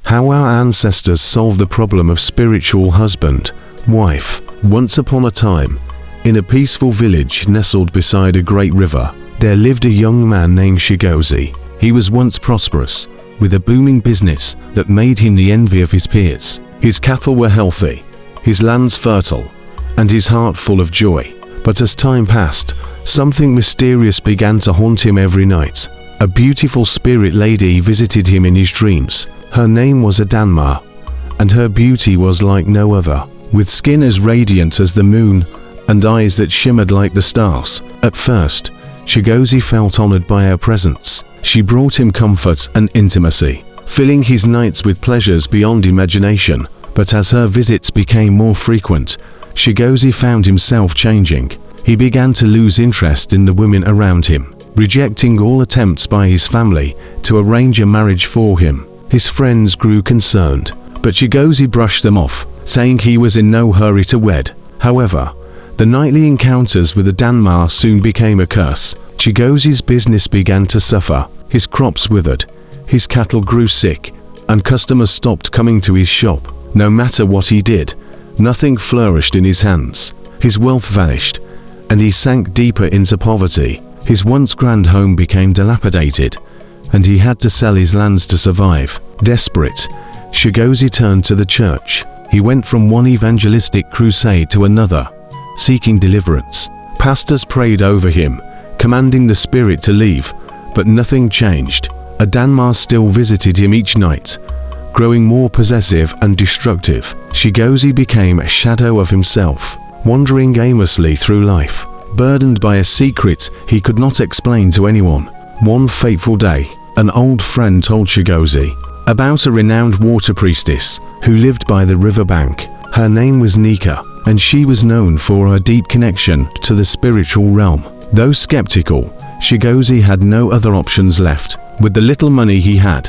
How our ancestors solved the problem of spiritual husband-wife. Once upon a time, in a peaceful village nestled beside a great river, there lived a young man named Shigozi. He was once prosperous, with a booming business that made him the envy of his peers. His cattle were healthy, his lands fertile, and his heart full of joy. But as time passed, something mysterious began to haunt him every night. A beautiful spirit lady visited him in his dreams. Her name was Adanma, and her beauty was like no other. With skin as radiant as the moon and eyes that shimmered like the stars. At first, Shigozi felt honored by her presence. She brought him comfort and intimacy, filling his nights with pleasures beyond imagination. But as her visits became more frequent, Shigozi found himself changing. He began to lose interest in the women around him, rejecting all attempts by his family to arrange a marriage for him. His friends grew concerned, but Shigozi brushed them off, saying he was in no hurry to wed. However, the nightly encounters with Adanma soon became a curse. Shigozi's business began to suffer. His crops withered, his cattle grew sick, and customers stopped coming to his shop. No matter what he did, nothing flourished in his hands. His wealth vanished, and he sank deeper into poverty. His once grand home became dilapidated, and he had to sell his lands to survive. Desperate, Shigozi turned to the church. He went from one evangelistic crusade to another, seeking deliverance. Pastors prayed over him, commanding the spirit to leave, but nothing changed. Adanma still visited him each night, growing more possessive and destructive. Shigozi became a shadow of himself, wandering aimlessly through life, burdened by a secret he could not explain to anyone. One fateful day, an old friend told Shigozi about a renowned water priestess who lived by the riverbank. Her name was Nika, and she was known for her deep connection to the spiritual realm. Though skeptical, Shigozi had no other options left. With the little money he had,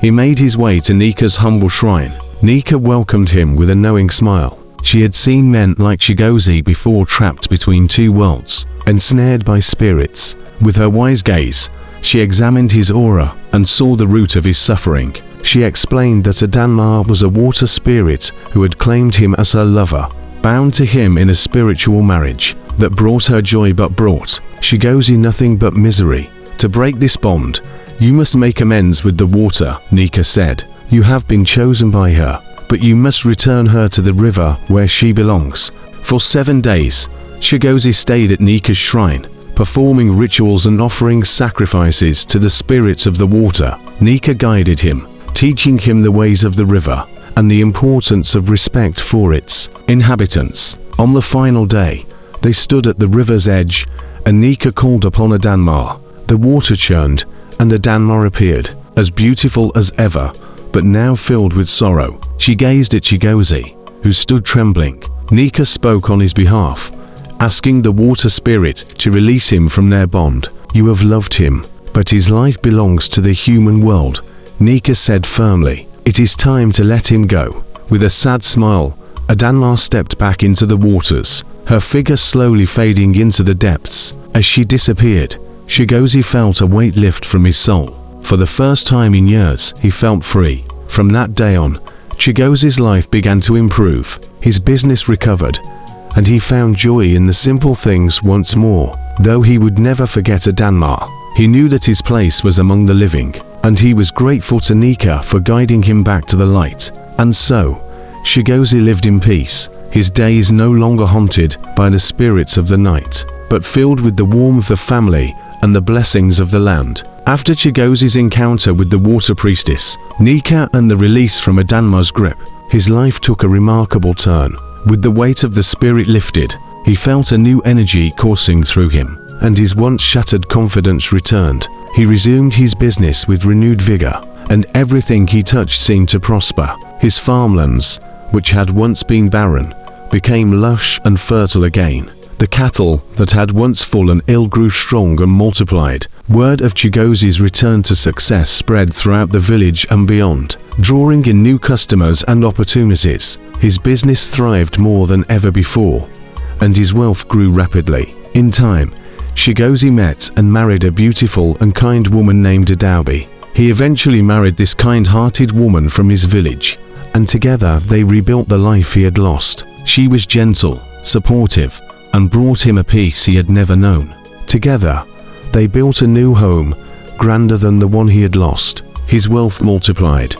he made his way to Nika's humble shrine. Nika welcomed him with a knowing smile. She had seen men like Shigozi before, trapped between two worlds, ensnared by spirits. With her wise gaze, she examined his aura and saw the root of his suffering. She explained that Adanma was a water spirit who had claimed him as her lover, bound to him in a spiritual marriage that brought her joy but brought Shigozi nothing but misery. To break this bond, you must make amends with the water, Nika said. You have been chosen by her, but you must return her to the river where she belongs. For 7 days, Shigozi stayed at Nika's shrine, performing rituals and offering sacrifices to the spirits of the water. Nika guided him, teaching him the ways of the river and the importance of respect for its inhabitants. On the final day, they stood at the river's edge, and Nika called upon Adanma. The water churned, and Adanma appeared, as beautiful as ever, but now filled with sorrow. She gazed at Shigozi, who stood trembling. Nika spoke on his behalf, asking the water spirit to release him from their bond. You have loved him, but his life belongs to the human world, Nika said firmly. It is time to let him go. With a sad smile, Adanma stepped back into the waters, her figure slowly fading into the depths. As she disappeared, Shigozi felt a weight lift from his soul. For the first time in years, he felt free. From that day on, Shigozi's life began to improve. His business recovered, and he found joy in the simple things once more. Though he would never forget Adanma, he knew that his place was among the living, and he was grateful to Nika for guiding him back to the light. And so, Shigozi lived in peace, his days no longer haunted by the spirits of the night, but filled with the warmth of family and the blessings of the land. After Shigozi's encounter with the water priestess, Nika, and the release from Adanma's grip, his life took a remarkable turn. With the weight of the spirit lifted, he felt a new energy coursing through him, and his once shattered confidence returned. He resumed his business with renewed vigor, and everything he touched seemed to prosper. His farmlands, which had once been barren, became lush and fertile again. The cattle that had once fallen ill grew strong and multiplied. Word of Shigozi's return to success spread throughout the village and beyond, drawing in new customers and opportunities. His business thrived more than ever before, and his wealth grew rapidly. In time, Shigozi met and married a beautiful and kind woman named Adobe. He eventually married this kind-hearted woman from his village, and together they rebuilt the life he had lost. She was gentle, supportive, and brought him a peace he had never known. Together, they built a new home, grander than the one he had lost. His wealth multiplied,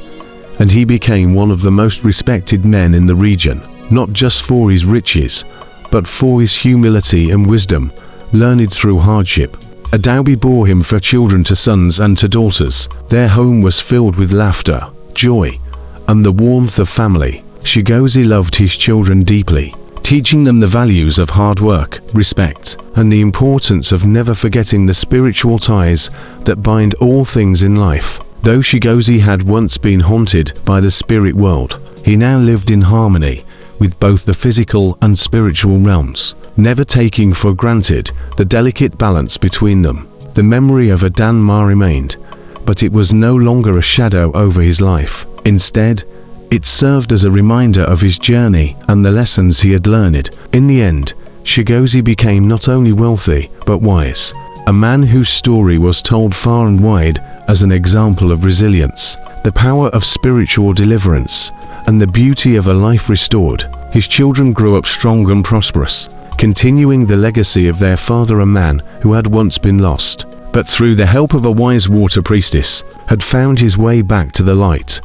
and he became one of the most respected men in the region, not just for his riches, but for his humility and wisdom, learned through hardship. Adobe bore him for children to sons and to daughters. Their home was filled with laughter, joy, and the warmth of family. Shigozi loved his children deeply, teaching them the values of hard work, respect, and the importance of never forgetting the spiritual ties that bind all things in life. Though Shigozi had once been haunted by the spirit world, he now lived in harmony with both the physical and spiritual realms, never taking for granted the delicate balance between them. The memory of Adanma remained, but it was no longer a shadow over his life. Instead, it served as a reminder of his journey and the lessons he had learned. In the end, Shigozi became not only wealthy, but wise, a man whose story was told far and wide as an example of resilience, the power of spiritual deliverance, and the beauty of a life restored. His children grew up strong and prosperous, continuing the legacy of their father, a man who had once been lost, but through the help of a wise water priestess, had found his way back to the light.